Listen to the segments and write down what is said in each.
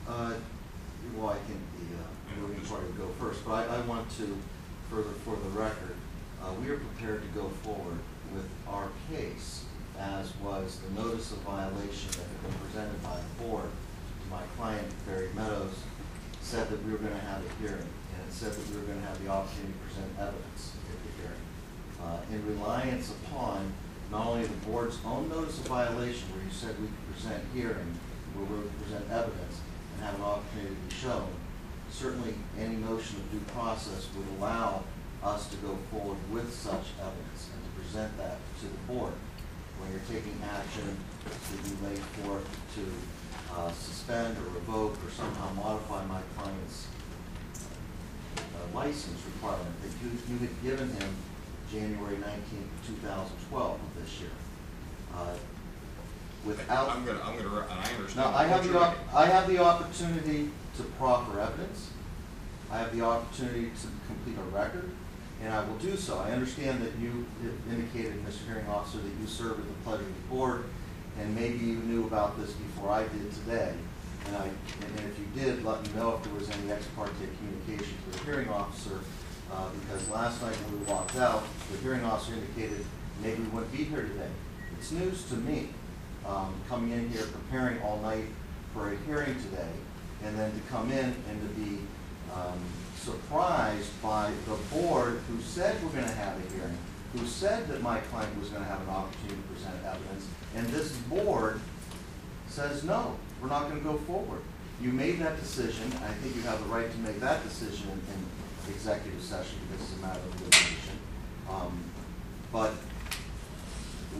Well, I think the moving party would go first, but I want to further for the record, we are prepared to go forward with our case, as was the notice of violation that had been presented by the board. My client, Barry Meadows, said that we were going to have a hearing, and it said that we were going to have the opportunity to present evidence at the hearing. In reliance upon not only the board's own notice of violation, where you said we could present hearing, where we would present evidence and have an opportunity to be shown, certainly any notion of due process would allow us to go forward with such evidence and to present that to the board. When you're taking action that you lay forth to suspend or revoke or somehow modify my client's license requirement that you had given him January 19th, 2012 of this year. Without, I'm gonna, and I understand. now, I have the opportunity to proffer evidence. I have the opportunity to complete a record, and I will do so. I understand that you indicated, Mr. Hearing Officer, that you served at the pleasure of the board, and maybe you knew about this before I did today. And if you did, let me know if there was any ex parte communication to the hearing officer, because last night when we walked out, the hearing officer indicated maybe we wouldn't be here today. It's news to me, coming in here, preparing all night for a hearing today, and then to come in and to be surprised by the board who said we're going to have a hearing, who said that my client was going to have an opportunity to present evidence, and this board says no, we're not going to go forward. You made that decision. I think you have the right to make that decision in executive session because it's a matter of litigation. But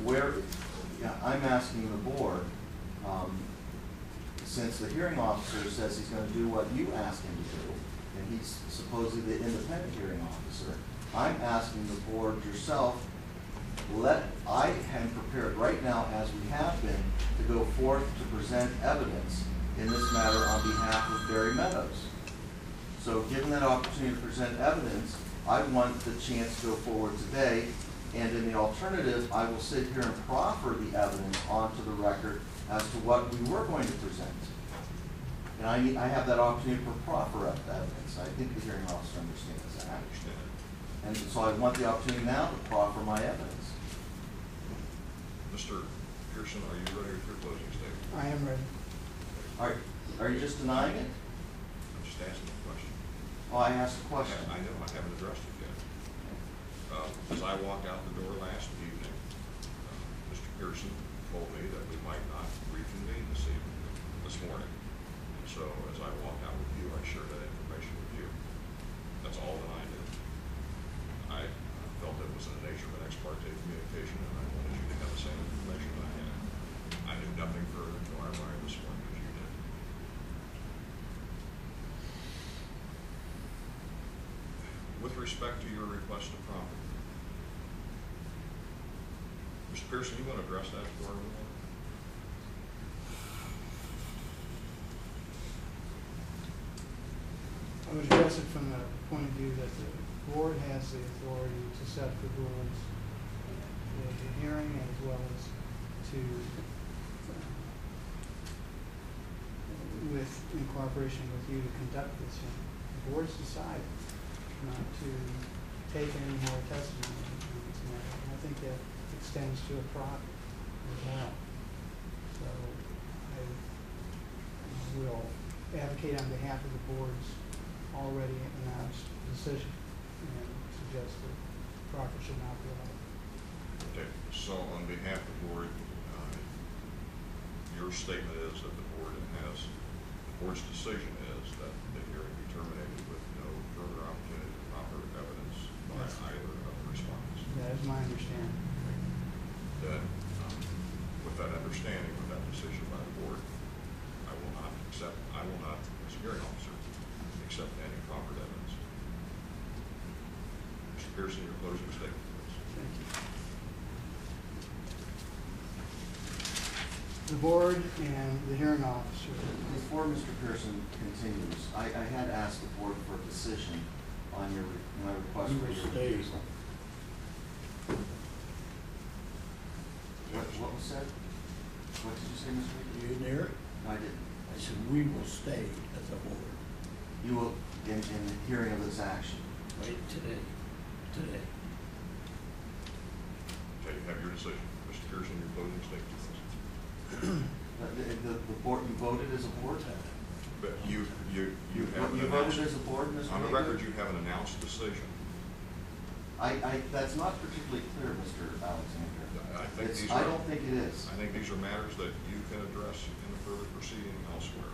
where, yeah, I'm asking the board, since the hearing officer says he's going to do what you asked him to do, and he's supposedly the independent hearing officer, I'm asking the board yourself, I am prepared right now, as we have been, to go forth to present evidence in this matter on behalf of Barry Meadows. So given that opportunity to present evidence, I want the chance to go forward today, and in the alternative, I will sit here and proffer the evidence onto the record as to what we were going to present. And I have that opportunity to proffer evidence. I think the hearing officer understands that. I understand it. And so I want the opportunity now to proffer my evidence. Mr. Pierson, are you ready with your closing statement? I am ready. Are you just denying it? I'm just asking a question. Oh, I asked a question. I know, I haven't addressed it yet. As I walked out the door last evening, Mr. Pierson told me that we might not reconvene this morning. And so as I walked out with you, I shared that information with you. That's all that I knew. I felt it was in the nature of an ex parte communication, and I wanted you to have the same information that I had. I knew nothing further until I arrived this morning, as you did. With respect to your request to proffer, Mr. Pierson, you want to address that for everyone? I would address it from the point of view that the board has the authority to set the rules for the hearing as well as to, in cooperation with you, to conduct this hearing. The board's decided not to take any more testimony on this matter. And I think that extends to a proffer as well. So I will advocate on behalf of the board's already announced decision and suggest that proffer should not be allowed. Okay, so on behalf of the board, your statement is that the board's decision is that the hearing be terminated with no further opportunity to proffer evidence by either of the respondents. That is my understanding. Then, with that understanding, with that decision by the board, I will not, as a hearing officer, accept any proffered evidence. Mr. Pierson, your closing statement, please. Thank you. The board and the hearing officer. Before Mr. Pierson continues, I had asked the board for a decision on my request for your refusal. What was said? What did you say, Mr. Reed? You didn't hear it? No, I didn't. I I said, we will stay as a board. You will, in the hearing of this action. Right, today. Okay, you have your decision. Mr. Pierson, your closing statement. The board, you voted as a board? But you haven't You voted announced. as a board, Mr. On the Hager? record, you have an announced decision. That's not particularly clear, Mr. Alexander. I don't think it is. I think these are matters that you can address in a further proceeding elsewhere.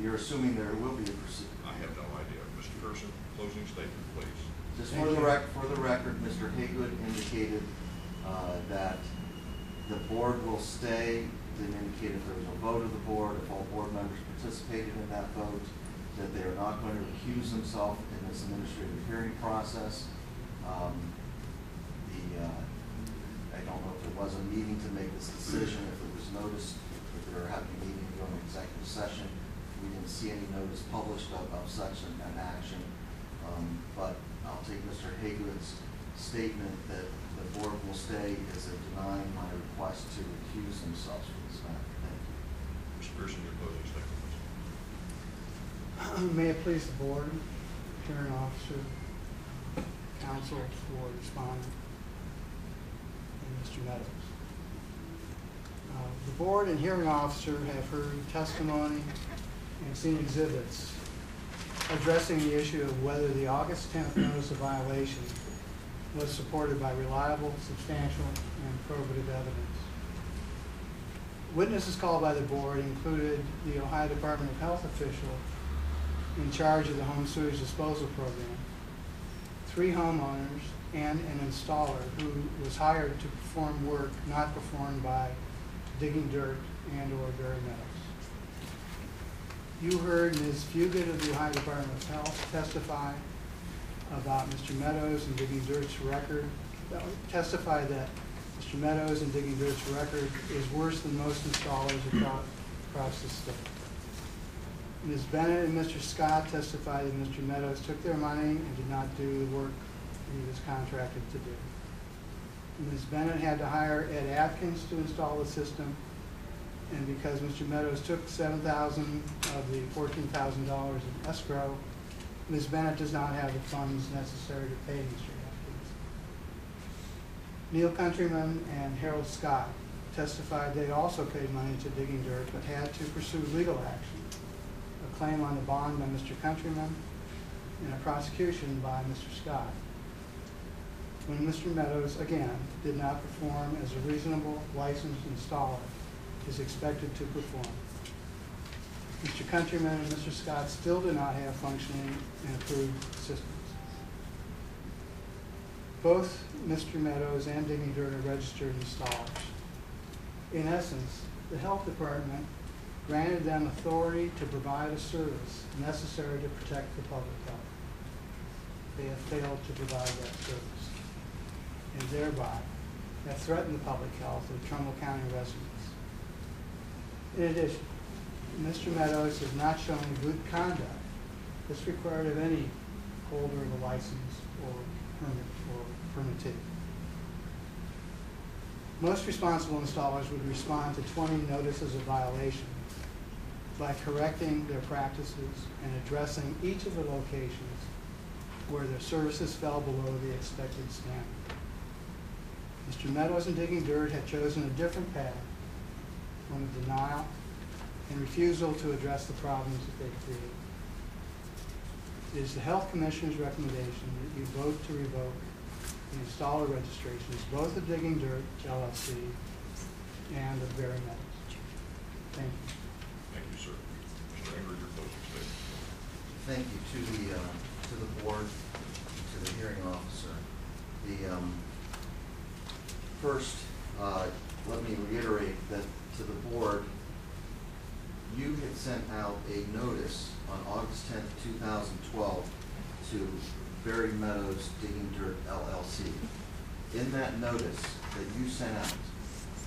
You're assuming there will be a proceeding. I have no idea. Mr. Pierson, closing statement, please. Just for the record, Mr. Haygood indicated that the board will stay, didn't indicate if there was a vote of the board, if all board members participated in that vote, that they are not going to recuse themselves in this administrative hearing process. I don't know if there was a meeting to make this decision, if it was noticed, if they were having a meeting during an executive session. We didn't see any notice published of such an action. But I'll take Mr. Haygood's statement that the board will stay as a denying my request to recuse themselves from this matter. Thank you. Mr. Pierson, your closing statement, please. May it please the board, hearing officer, counsel for respondent, and Mr. Meadows. The board and hearing officer have heard testimony and seen exhibits addressing the issue of whether the August 10th notice of violation was supported by reliable, substantial, and probative evidence. Witnesses called by the board included the Ohio Department of Health official in charge of the home sewage disposal program, 3 homeowners, and an installer who was hired to perform work not performed by Digging Dirt and/or Barry Meadows. You heard Ms. Fugit of the Ohio Department of Health testify about Mr. Meadows and Digging Dirt's record, testify that Mr. Meadows and Digging Dirt's record is worse than most installers across the state. Ms. Bennett and Mr. Scott testified that Mr. Meadows took their money and did not do the work he was contracted to do. Ms. Bennett had to hire Ed Atkins to install the system, and because Mr. Meadows took $7,000 of the $14,000 in escrow, Ms. Bennett does not have the funds necessary to pay Mr. Atkins. Neil Countryman and Harold Scott testified they also paid money to Digging Dirt but had to pursue legal action, a claim on the bond by Mr. Countryman and a prosecution by Mr. Scott, when Mr. Meadows, again, did not perform as a reasonable licensed installer is expected to perform. Mr. Countryman and Mr. Scott still do not have functioning and approved systems. Both Mr. Meadows and Digging Dirt are registered installers. In essence, the health department granted them authority to provide a service necessary to protect the public health. They have failed to provide that service, and thereby have threatened the public health of Trumbull County residents. In addition, Mr. Meadows has not shown good conduct that's required of any holder of a license or permittee. Most responsible installers would respond to 20 notices of violation by correcting their practices and addressing each of the locations where their services fell below the expected standard. Mr. Meadows and Digging Dirt have chosen a different path, one of denial and refusal to address the problems that they created. It is the Health Commissioner's recommendation that you vote to revoke the installer registrations, both of Digging Dirt, LLC, and of Barry Meadows. Thank you. Thank you, sir. Mr. Engler, your closing statement. Thank you to the board, to the hearing officer. First, let me reiterate that to the board, you had sent out a notice on August 10th, 2012 to Barry Meadows Digging Dirt, LLC. In that notice that you sent out,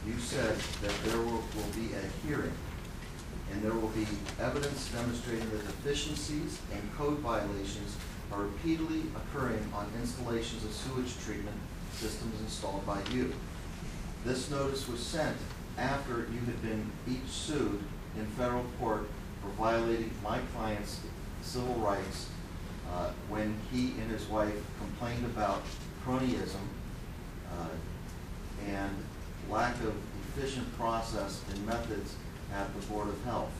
you said that there will be a hearing and there will be evidence demonstrating that deficiencies and code violations are repeatedly occurring on installations of sewage treatment systems installed by you. This notice was sent after you had been each sued in federal court for violating my client's civil rights when he and his wife complained about cronyism and lack of efficient process and methods at the Board of Health.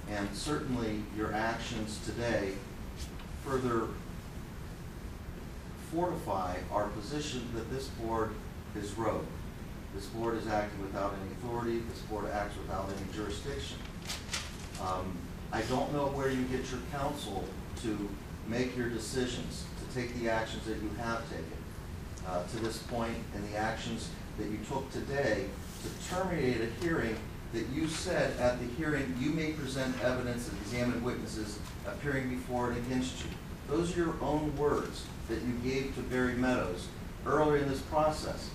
And certainly your actions today further fortify our position that this board is rogue. This board is acting without any authority. This board acts without any jurisdiction. I don't know where you get your counsel to make your decisions, to take the actions that you have taken to this point, and the actions that you took today to terminate a hearing that you said at the hearing you may present evidence and examine witnesses appearing before and against you. Those are your own words that you gave to Barry Meadows earlier in this process.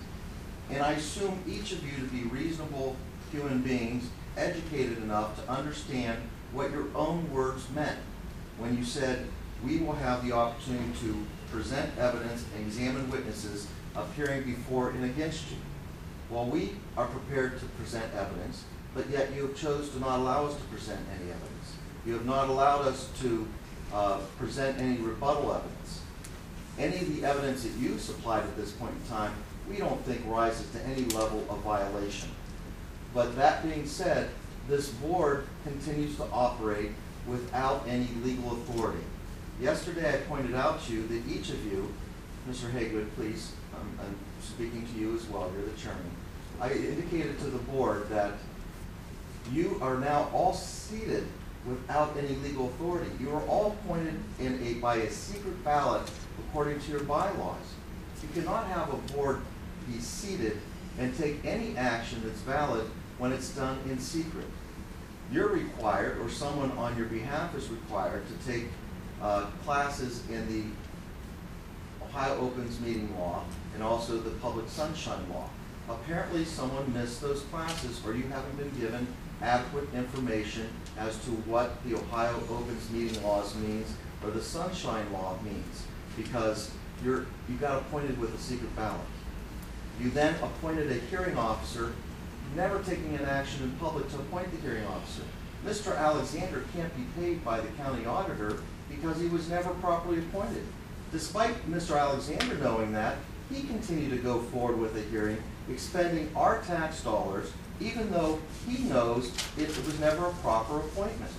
And I assume each of you to be reasonable human beings, educated enough to understand what your own words meant when you said we will have the opportunity to present evidence and examine witnesses appearing before and against you. Well, we are prepared to present evidence, but yet you have chose to not allow us to present any evidence. You have not allowed us to present any rebuttal evidence. Any of the evidence that you supplied at this point in time, we don't think rises to any level of violation. But that being said, this board continues to operate without any legal authority. Yesterday I pointed out to you that each of you, Mr. Haygood, please, I'm speaking to you as well, you're the chairman. I indicated to the board that you are now all seated without any legal authority. You are all appointed by a secret ballot according to your bylaws. You cannot have a board be seated and take any action that's valid when it's done in secret. You're required, or someone on your behalf is required, to take classes in the Ohio Opens Meeting Law and also the Public Sunshine Law. Apparently someone missed those classes, or you haven't been given adequate information as to what the Ohio Opens Meeting Laws means or the Sunshine Law means, because you got appointed with a secret ballot. You then appointed a hearing officer, never taking an action in public to appoint the hearing officer. Mr. Alexander can't be paid by the county auditor because he was never properly appointed. Despite Mr. Alexander knowing that, he continued to go forward with a hearing, expending our tax dollars, even though he knows it was never a proper appointment.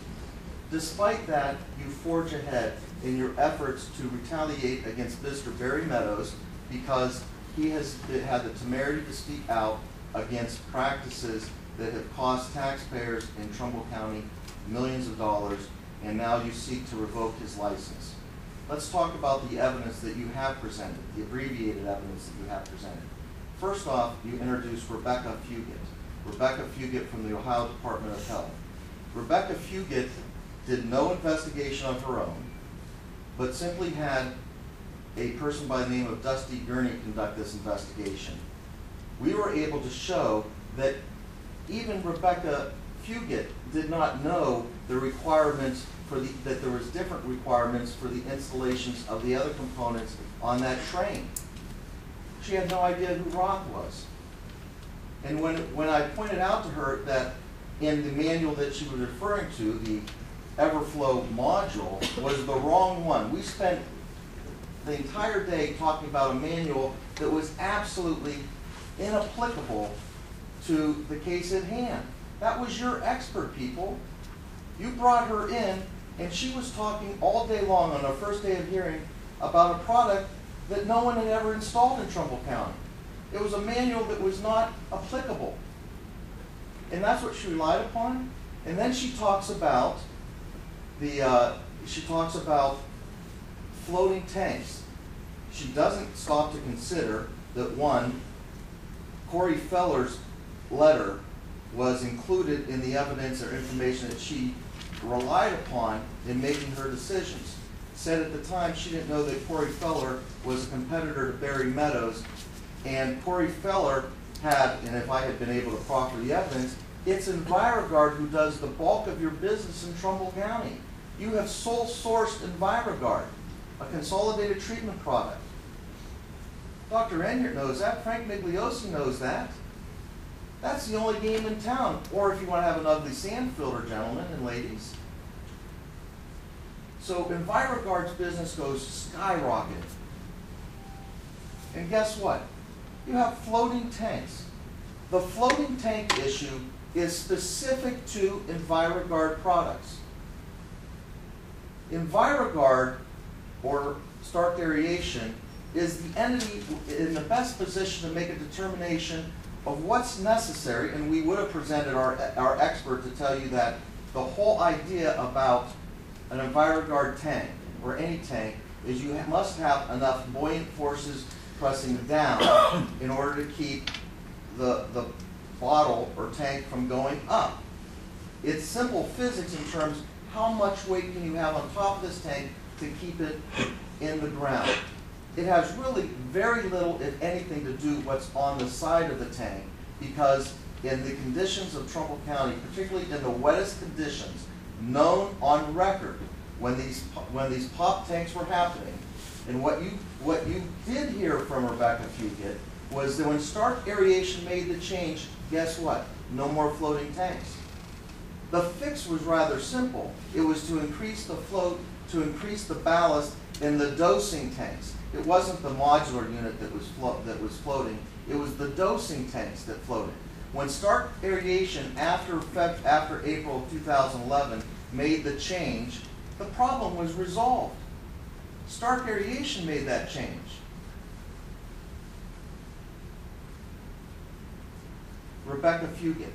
Despite that, you forge ahead in your efforts to retaliate against Mr. Barry Meadows because he has had the temerity to speak out against practices that have cost taxpayers in Trumbull County millions of dollars, and now you seek to revoke his license. Let's talk about the evidence that you have presented, the abbreviated evidence that you have presented. First off, you introduced Rebecca Fugit. Rebecca Fugit from the Ohio Department of Health. Rebecca Fugit did no investigation of her own, but simply had a person by the name of Dusty Gurney conduct this investigation. We were able to show that even Rebecca Fugit did not know the requirements that there was different requirements for the installations of the other components on that train. She had no idea who Roth was. And when I pointed out to her that in the manual that she was referring to, the Everflow module was the wrong one. We spent the entire day talking about a manual that was absolutely inapplicable to the case at hand. That was your expert, people. You brought her in, and she was talking all day long on our first day of hearing about a product that no one had ever installed in Trumbull County. It was a manual that was not applicable. And that's what she relied upon. And then she talks about floating tanks. She doesn't stop to consider that, one, Corey Feller's letter was included in the evidence or information that she relied upon in making her decisions. Said at the time she didn't know that Corey Feller was a competitor to Barry Meadows, and Corey Feller had, and if I had been able to proffer the evidence, it's EnviroGuard who does the bulk of your business in Trumbull County. You have sole sourced EnviroGuard, a consolidated treatment product. Dr. Enyart knows that. Frank Migliosi knows that. That's the only game in town. Or if you want to have an ugly sand filter, gentlemen and ladies. So EnviroGuard's business goes skyrocketing. And guess what? You have floating tanks. The floating tank issue is specific to EnviroGuard products. EnviroGuard, or Stark Aeration, is the entity in the best position to make a determination of what's necessary, and we would have presented our expert to tell you that the whole idea about an EnviroGuard tank, or any tank, is you must have enough buoyant forces pressing down in order to keep the bottle or tank from going up. It's simple physics in terms of how much weight can you have on top of this tank to keep it in the ground. It has really very little, if anything, to do with what's on the side of the tank, because in the conditions of Trumbull County, particularly in the wettest conditions known on record, when these pop tanks were happening, and what you did hear from Rebecca Fugit was that when Stark Aeration made the change, guess what? No more floating tanks. The fix was rather simple. It was to increase the float, to increase the ballast in the dosing tanks. It wasn't the modular unit that was floating. It was the dosing tanks that floated. When Stark Aeration, after April of 2011, made the change, the problem was resolved. Stark Aeration made that change. Rebecca Fugit.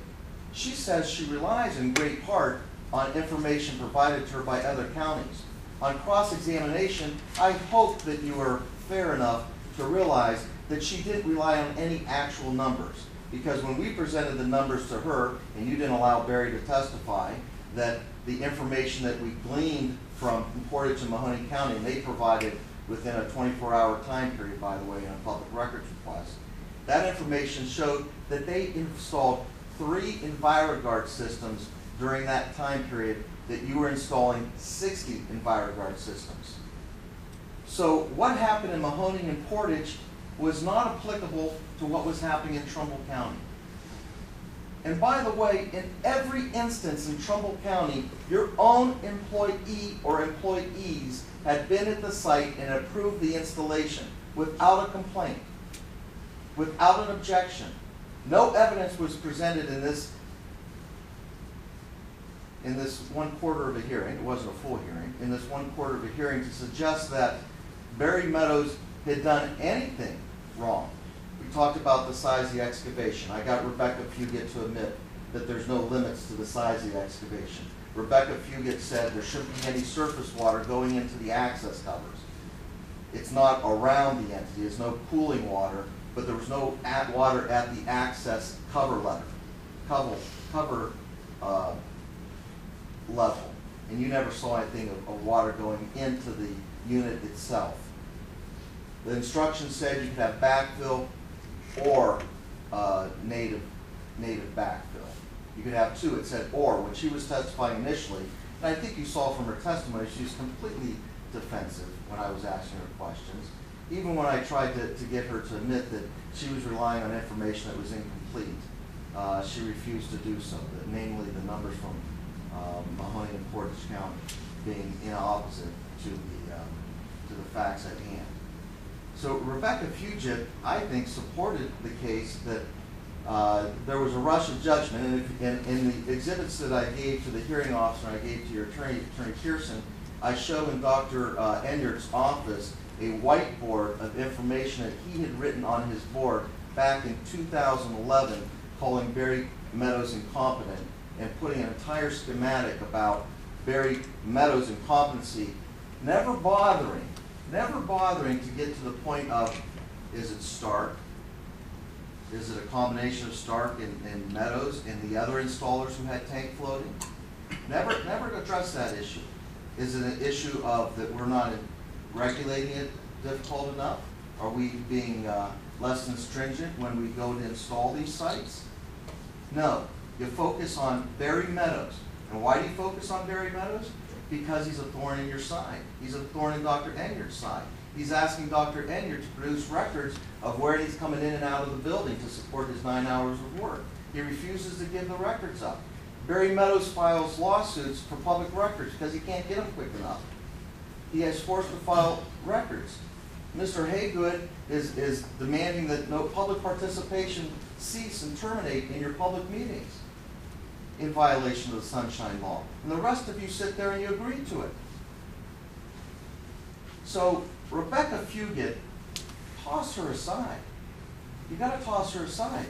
She says she relies in great part on information provided to her by other counties. On cross-examination, I hope that you are fair enough to realize that she didn't rely on any actual numbers. Because when we presented the numbers to her, and you didn't allow Barry to testify, that the information that we gleaned from Portage and Mahoney County, and they provided within a 24-hour time period, by the way, in a public records request, that information showed that they installed 3 EnviroGuard systems during that time period, that you were installing 60 EnviroGuard systems. So what happened in Mahoney and Portage was not applicable to what was happening in Trumbull County. And by the way, in every instance in Trumbull County, your own employee or employees had been at the site and approved the installation without a complaint, without an objection. No evidence was presented in this 1/4 of a hearing. It wasn't a full hearing. In this 1/4 of a hearing, to suggest that Barry Meadows had done anything wrong. We talked about the size of the excavation. I got Rebecca Fugit to admit that there's no limits to the size of the excavation. Rebecca Fugit said there shouldn't be any surface water going into the access covers. It's not around the entity. There's no cooling water, but there was no water at the access cover level. And you never saw anything of water going into the unit itself. The instructions said you could have backfill or native backfill. You could have 2. It said or. When she was testifying initially, and I think you saw from her testimony, she was completely defensive when I was asking her questions. Even when I tried to get her to admit that she was relying on information that was incomplete, she refused to do so, namely the numbers from Mahoney and Portage County being opposite to the facts at hand. So Rebecca Fugit, I think, supported the case that there was a rush of judgment, and in the exhibits that I gave to the hearing officer and I gave to your attorney Pierson, I showed in Dr. Enyart's office a whiteboard of information that he had written on his board back in 2011, calling Barry Meadows incompetent and putting an entire schematic about Barry Meadows' incompetency, never bothering to get to the point of, is it Stark? Is it a combination of Stark and Meadows and the other installers who had tank floating? Never address that issue. Is it an issue of that we're not regulating it difficult enough? Are we being less than stringent when we go to install these sites? No. You focus on Barry Meadows. And why do you focus on Barry Meadows? Because he's a thorn in your side. He's a thorn in Dr. Enyart's side. He's asking Dr. Enyart to produce records of where he's coming in and out of the building to support his 9 hours of work. He refuses to give the records up. Barry Meadows files lawsuits for public records because he can't get them quick enough. He is forced to file records. Mr. Haygood is demanding that no public participation cease and terminate in your public meetings in violation of the Sunshine Law. And the rest of you sit there and you agree to it. So Rebecca Fugit, toss her aside. You got to toss her aside.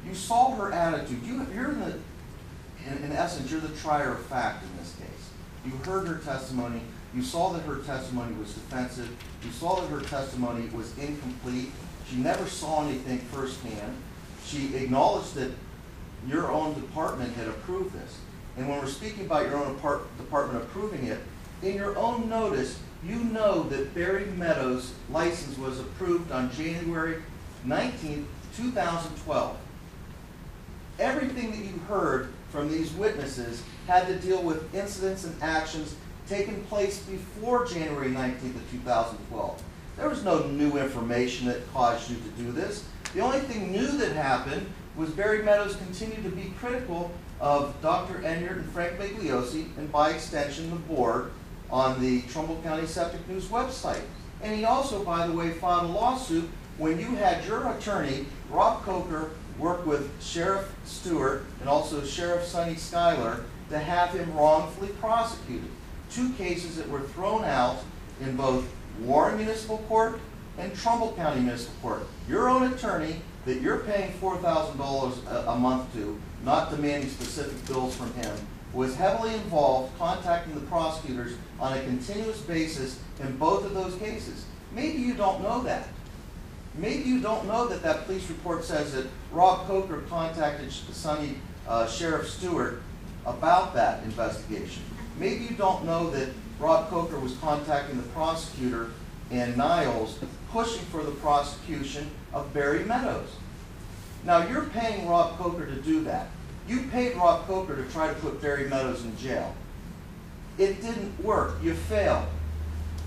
You saw her attitude. You're in essence, you're the trier of fact in this case. You heard her testimony. You saw that her testimony was defensive. You saw that her testimony was incomplete. She never saw anything firsthand. She acknowledged that your own department had approved this. And when we're speaking about your own department approving it, in your own notice, you know that Barry Meadows' license was approved on January 19th, 2012. Everything that you heard from these witnesses had to deal with incidents and actions taking place before January 19th of 2012. There was no new information that caused you to do this. The only thing new that happened was Barry Meadows continued to be critical of Dr. Engler and Frank Migliosi, and by extension the board, on the Trumbull County Septic News website. And he also, by the way, filed a lawsuit when you had your attorney, Rob Coker, work with Sheriff Stewart and also Sheriff Sonny Schuyler to have him wrongfully prosecuted. Two cases that were thrown out in both Warren Municipal Court and Trumbull County Municipal Court. Your own attorney that you're paying $4,000 a month to, not demanding specific bills from him, was heavily involved contacting the prosecutors on a continuous basis in both of those cases. Maybe you don't know that. Maybe you don't know that that police report says that Rob Coker contacted Sonny Sheriff Stewart about that investigation. Maybe you don't know that Rob Coker was contacting the prosecutor in Niles pushing for the prosecution of Barry Meadows. Now you're paying Rob Coker to do that. You paid Rob Coker to try to put Barry Meadows in jail. It didn't work. You failed.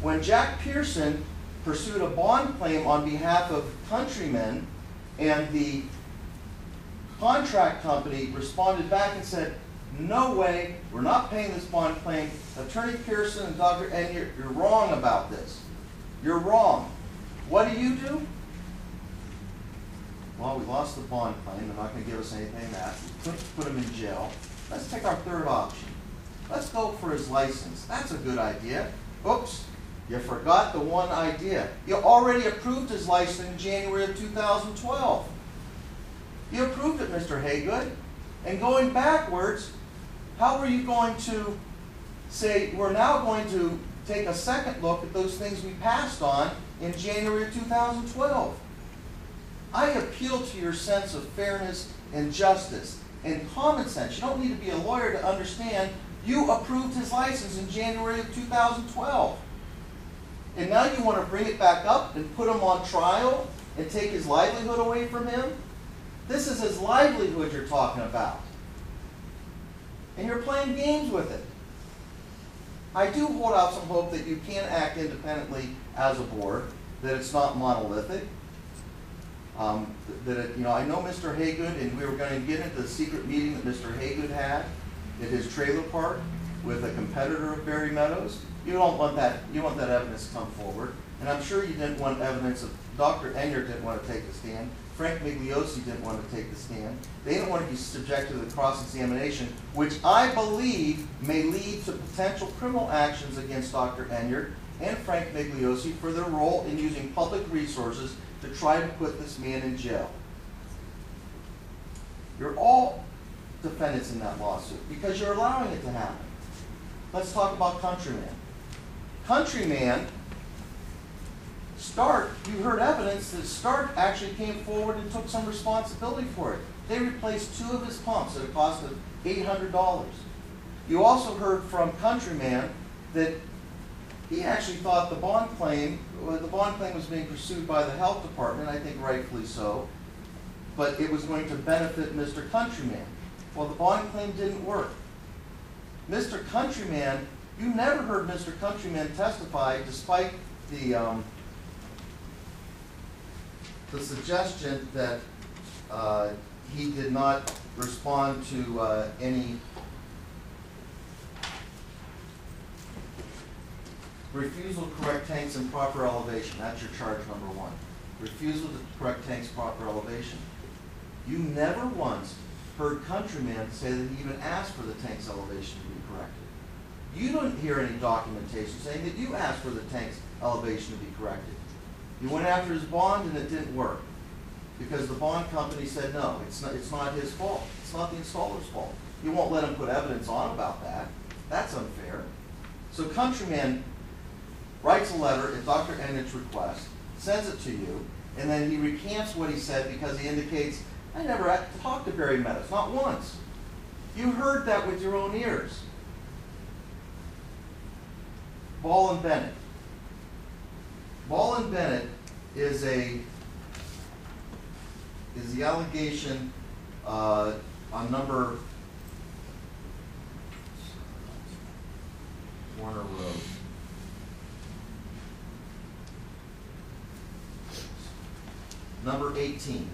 When Jack Pierson pursued a bond claim on behalf of Countrymen, and the contract company responded back and said, no way, we're not paying this bond claim. Attorney Pierson and Dr. Engler, you're wrong about this. You're wrong. What do? Well, we lost the bond claim. They're not going to give us anything back. We put him in jail. Let's take our third option. Let's go for his license. That's a good idea. Oops, you forgot the one idea. You already approved his license in January of 2012. You approved it, Mr. Haygood. And going backwards, how were you going to say, we're now going to take a second look at those things we passed on in January of 2012? I appeal to your sense of fairness and justice and common sense. You don't need to be a lawyer to understand you approved his license in January of 2012. And now you want to bring it back up and put him on trial and take his livelihood away from him? This is his livelihood you're talking about. And you're playing games with it. I do hold out some hope that you can act independently as a board, that it's not monolithic. I know Mr. Haygood, and we were going to get into the secret meeting that Mr. Haygood had at his trailer park with a competitor of Barry Meadows. You don't want that. You want that evidence to come forward. And I'm sure you didn't want evidence of Dr. Engler didn't want to take the stand. Frank Migliosi didn't want to take the stand. They didn't want to be subjected to the cross-examination, which I believe may lead to potential criminal actions against Dr. Engler and Frank Migliosi for their role in using public resources to try to put this man in jail. You're all defendants in that lawsuit because you're allowing it to happen. Let's talk about Countryman. Countryman, Stark, you heard evidence that Stark actually came forward and took some responsibility for it. They replaced 2 of his pumps at a cost of $800. You also heard from Countryman that he actually thought the bond claim was being pursued by the health department, I think rightfully so, but it was going to benefit Mr. Countryman. Well, the bond claim didn't work. Mr. Countryman, you never heard Mr. Countryman testify despite the suggestion that he did not respond to any refusal to correct tanks in proper elevation. That's your charge number 1. Refusal to correct tanks proper elevation. You never once heard Countryman say that he even asked for the tank's elevation to be corrected. You don't hear any documentation saying that you asked for the tank's elevation to be corrected. You went after his bond and it didn't work because the bond company said no, it's not his fault. It's not the installer's fault. You won't let him put evidence on about that. That's unfair. So Countryman writes a letter at Dr. Ennich's request, sends it to you, and then he recants what he said because he indicates, I never talked to Barry Meadows, not once. You heard that with your own ears. Ball and Bennett. Ball and Bennett is the allegation on number Warner Road. Number 18,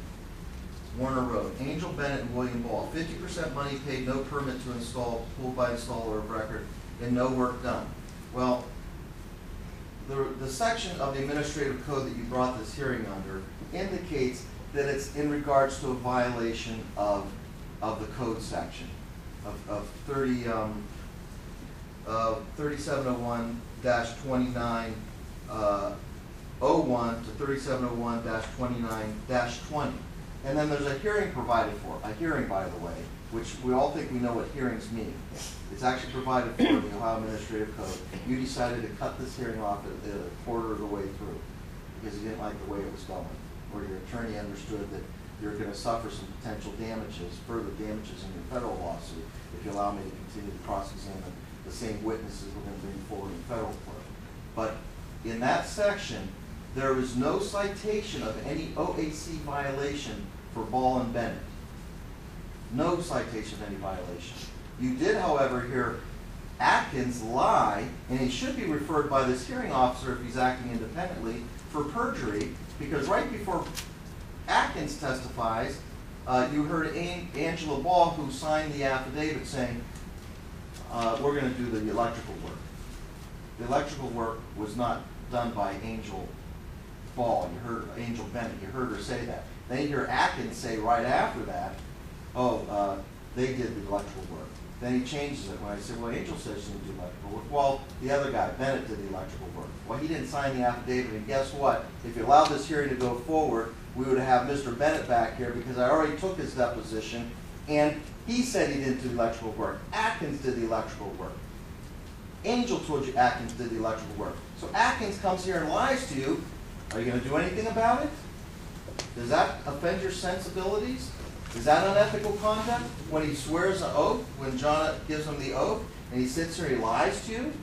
Warner Road. Angel Bennett and William Ball. 50% money paid, no permit to install, pulled by installer of record, and no work done. Well, the section of the administrative code that you brought this hearing under indicates that it's in regards to a violation of the code section of 3701-29 01 to 3701-29-20. And then there's a hearing provided for, a hearing, by the way, which we all think we know what hearings mean. It's actually provided for in the Ohio Administrative Code. You decided to cut this hearing off at a quarter of the way through because you didn't like the way it was going, or your attorney understood that you're going to suffer some potential damages, further damages in your federal lawsuit if you allow me to continue to cross-examine the same witnesses we're going to bring forward in federal court. But in that section, there is no citation of any OAC violation for Ball and Bennett. No citation of any violation. You did, however, hear Atkins lie, and he should be referred by this hearing officer if he's acting independently for perjury, because right before Atkins testifies, you heard Angela Ball, who signed the affidavit, saying, we're going to do the electrical work. The electrical work was not done by Angel Ball. You heard Angel Bennett. You heard her say that. Then you hear Atkins say right after that, oh, they did the electrical work. Then he changes it when I said, well, Angel says she didn't do electrical work. Well, the other guy, Bennett, did the electrical work. Well, he didn't sign the affidavit, and guess what? If you allowed this hearing to go forward, we would have Mr. Bennett back here because I already took his deposition, and he said he didn't do the electrical work. Atkins did the electrical work. Angel told you Atkins did the electrical work. So Atkins comes here and lies to you. Are you going to do anything about it? Does that offend your sensibilities? Is that unethical conduct? When he swears an oath, when John gives him the oath, and he sits here and he lies to you?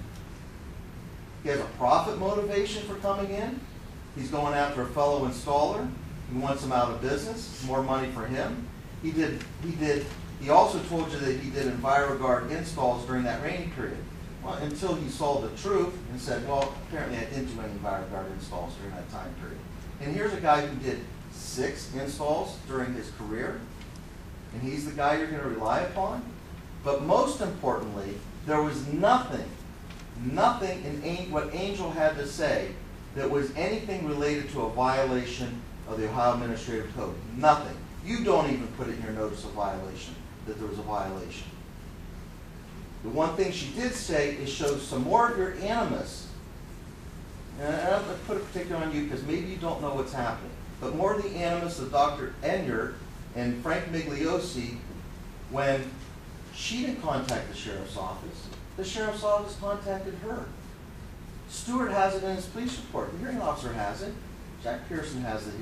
He has a profit motivation for coming in. He's going after a fellow installer. He wants him out of business. More money for him. He also told you that he did EnviroGuard installs during that rainy period. Well, until he saw the truth and said, well, apparently I didn't do any EnviroGuard installs during that time period. And here's a guy who did 6 installs during his career, and he's the guy you're going to rely upon? But most importantly, there was nothing in what Angel had to say that was anything related to a violation of the Ohio Administrative Code. Nothing. You don't even put it in your notice of violation that there was a violation. The one thing she did say is show some more of your animus. And I don't put it particularly on you because maybe you don't know what's happening. But more of the animus of Dr. Engler and Frank Migliosi when she didn't contact the sheriff's office. The sheriff's office contacted her. Stewart has it in his police report. The hearing officer has it. Jack Pierson has the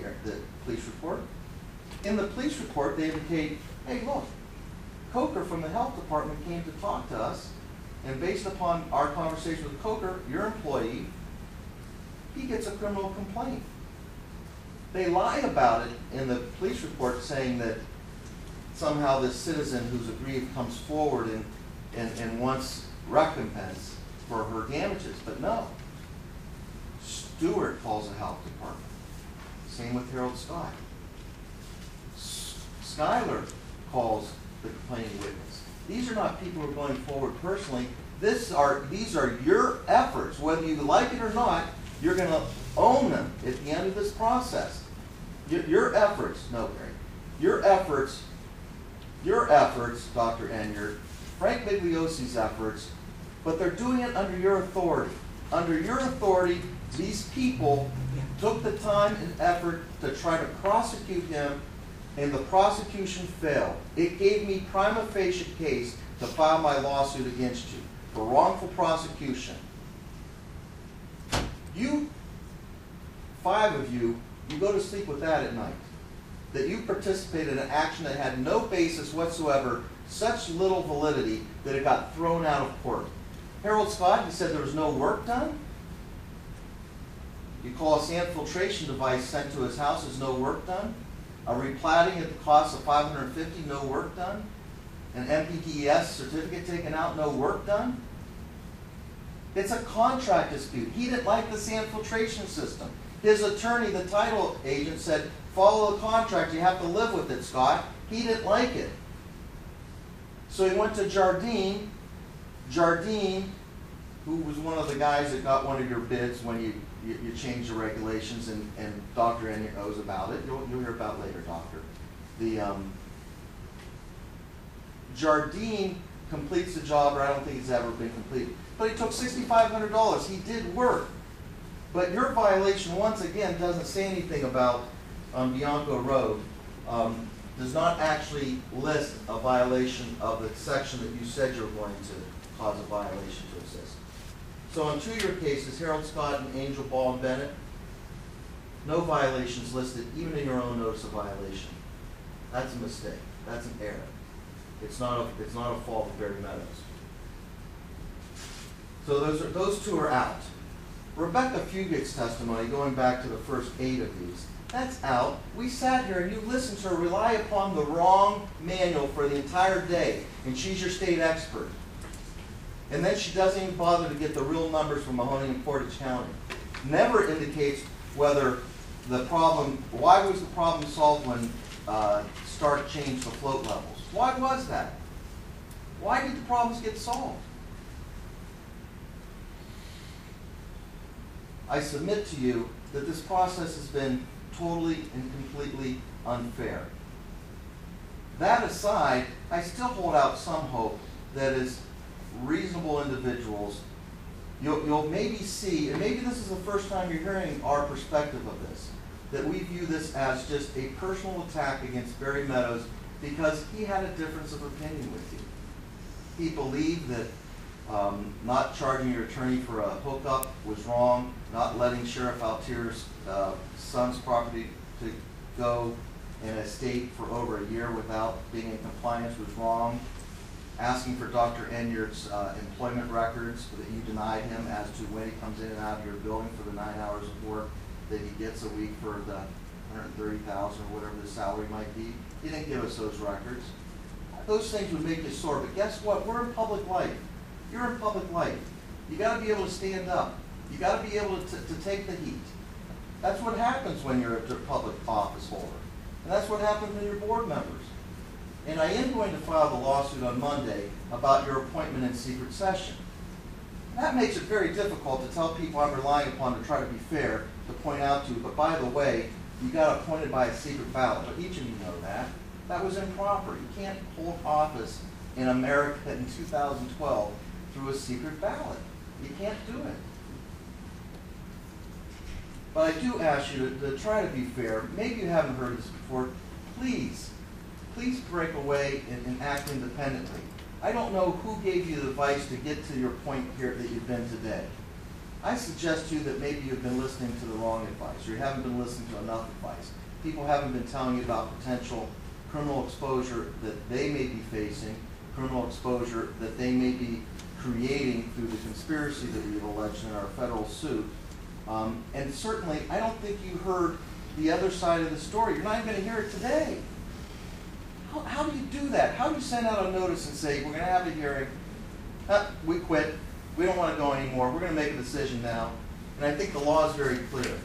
police report. In the police report, they indicate, hey, look, Coker from the health department came to talk to us, and based upon our conversation with Coker, your employee, he gets a criminal complaint. They lie about it in the police report, saying that somehow this citizen who's aggrieved comes forward and wants recompense for her damages. But no. Stewart calls the health department. Same with Harold Scott. Schuyler calls the complaining witness. These are not people who are going forward personally. These are your efforts. Whether you like it or not, you're going to own them at the end of this process. Your efforts, no, Gary, your efforts, Dr. Engler, Frank Migliosi's efforts, but they're doing it under your authority. Under your authority, these people took the time and effort to try to prosecute him, and the prosecution failed. It gave me prima facie case to file my lawsuit against you for wrongful prosecution. You, 5 of you, you go to sleep with that at night. That you participated in an action that had no basis whatsoever, such little validity that it got thrown out of court. Harold Scott, you said there was no work done? You call a sand filtration device sent to his house, there's no work done? A replatting at the cost of $550, no work done? An MPDES certificate taken out, no work done? It's a contract dispute. He didn't like the sand filtration system. His attorney, the title agent, said, follow the contract, you have to live with it, Scott. He didn't like it. So he went to Jardine, who was one of the guys that got one of your bids when you changed the regulations, and Dr. Engler knows about it. You'll hear about it later, Doctor. The Jardine completes the job, or I don't think it's ever been completed. But he took $6,500. He did work. But your violation, once again, doesn't say anything about Bianco Road. Does not actually list a violation of the section that you said you were going to cause a violation to exist. So on 2 of your cases, Harold Scott and Angel Ball and Bennett, no violations listed, even in your own notice of violation. That's a mistake. That's an error. It's not a fault of Barry Meadows. So those 2 are out. Rebecca Fugit's testimony, going back to the first 8 of these, that's out. We sat here and you listened to her rely upon the wrong manual for the entire day, and she's your state expert. And then she doesn't even bother to get the real numbers from Mahoning and Portage County. Never indicates whether the problem, why was the problem solved when Stark changed the float levels? Why was that? Why did the problems get solved? I submit to you that this process has been totally and completely unfair. That aside, I still hold out some hope that as reasonable individuals, you'll maybe see, and maybe this is the first time you're hearing our perspective of this, that we view this as just a personal attack against Barry Meadows because he had a difference of opinion with you. He believed that not charging your attorney for a hookup was wrong, not letting Sheriff Altier's son's property to go in a state for over a year without being in compliance was wrong, asking for Dr. Engler's employment records that you denied him as to when he comes in and out of your building for the 9 hours of work that he gets a week for the $130,000 or whatever the salary might be. He didn't give us those records. Those things would make you sore, but guess what? We're in public life. You're in public life. You got to be able to stand up. You got to be able to take the heat. That's what happens when you're a public office holder. And that's what happens when you're board members. And I am going to file the lawsuit on Monday about your appointment in secret session. That makes it very difficult to tell people I'm relying upon to try to be fair, to point out to you, but by the way, you got appointed by a secret ballot. But each of you know that. That was improper. You can't hold office in America in 2012 through a secret ballot. You can't do it. But I do ask you to try to be fair. Maybe you haven't heard this before. Please break away and act independently. I don't know who gave you the advice to get to your point here that you've been today. I suggest to you that maybe you've been listening to the wrong advice, or you haven't been listening to enough advice. People haven't been telling you about potential criminal exposure that they may be facing, criminal exposure that they may be creating through the conspiracy that we've alleged in our federal suit. And certainly, I don't think you heard the other side of the story. You're not even going to hear it today. How do you do that? How do you send out a notice and say, we're going to have a hearing, we quit, we don't want to go anymore, we're going to make a decision now. And I think the law is very clear.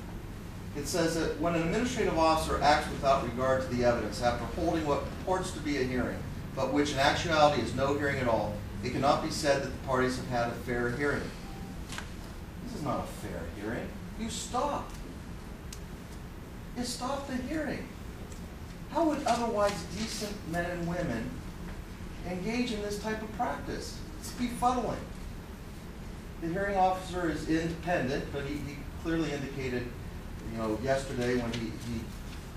It says that when an administrative officer acts without regard to the evidence after holding what purports to be a hearing, but which in actuality is no hearing at all, it cannot be said that the parties have had a fair hearing. This is not a fair hearing. You stop. You stop the hearing. How would otherwise decent men and women engage in this type of practice? It's befuddling. The hearing officer is independent, but he clearly indicated, yesterday when he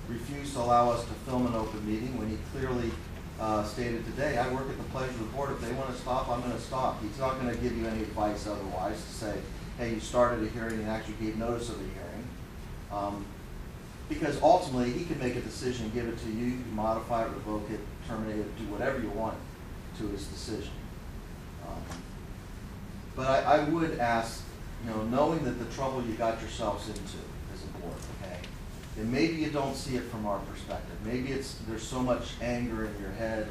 refused to allow us to film an open meeting, when he clearly stated today, I work at the pleasure of the board. If they want to stop, I'm going to stop. He's not going to give you any advice otherwise to say, hey, you started a hearing and actually gave notice of a hearing. Because ultimately, he can make a decision and give it to you. You can modify it, revoke it, terminate it, do whatever you want to his decision. But I would ask, knowing that the trouble you got yourselves into as a board, okay, and maybe you don't see it from our perspective. Maybe there's so much anger in your head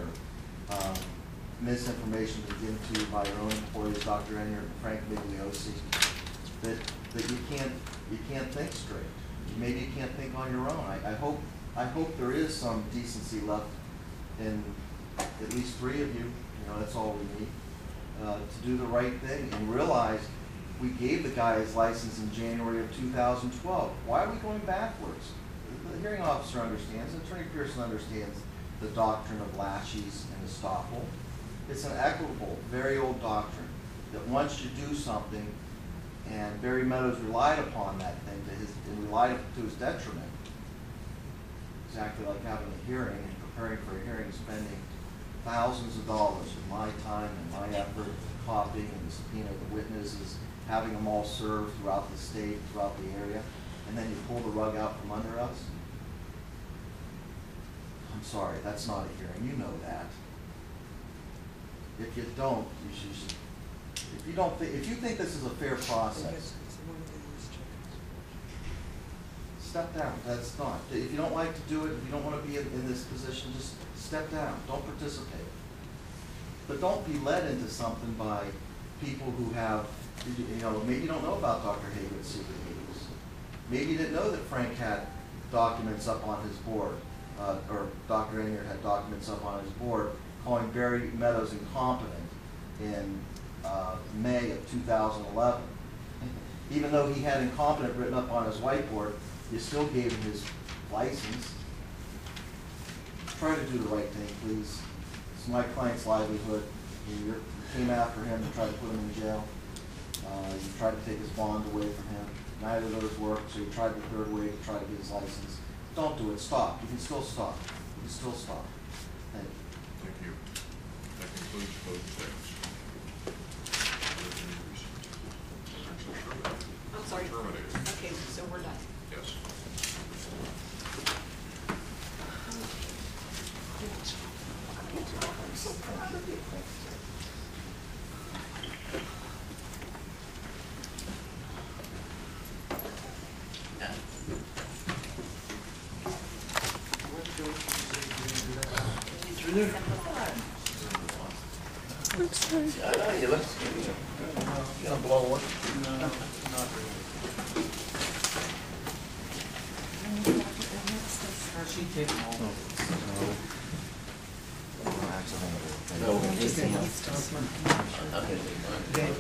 or misinformation that's given to you by your own employees, Dr. Engler and Frank Migliosi, that you can't think straight. Maybe you can't think on your own. I hope there is some decency left in at least three of you. That's all we need to do the right thing and realize we gave the guy his license in January of 2012. Why are we going backwards? The hearing officer understands. Attorney Pierson understands the doctrine of laches and estoppel. It's an equitable, very old doctrine that once you do something, and Barry Meadows relied upon that thing and relied to his detriment. Exactly like having a hearing and preparing for a hearing, spending thousands of dollars of my time and my effort, copying and subpoena the witnesses, having them all served throughout the state, throughout the area, and then you pull the rug out from under us. I'm sorry, that's not a hearing. You know that. If you don't, you should. If you think this is a fair process, step down. That's not. If you don't like to do it, if you don't want to be in this position, just step down. Don't participate. But don't be led into something by people who have, maybe you don't know about Dr. Haygood's secret meetings. Maybe you didn't know that Frank had documents up on his board, or Dr. Engler had documents up on his board calling Barry Meadows incompetent in May of 2011. Even though he had incompetent written up on his whiteboard, you still gave him his license. Try to do the right thing, please. It's my client's livelihood. You came after him and tried to put him in jail. You tried to take his bond away from him. Neither of those worked, so you tried the third way to try to get his license. Don't do it. Stop. You can still stop. You can still stop. Thank you. Thank you. That concludes both things. I'm sorry. Terminated. Okay, so we're done. Yes. I'm so proud of you. I'm sorry. I know, you look, you're gonna blow one. No, not really. She takes all of No, it. okay, fine. Dave,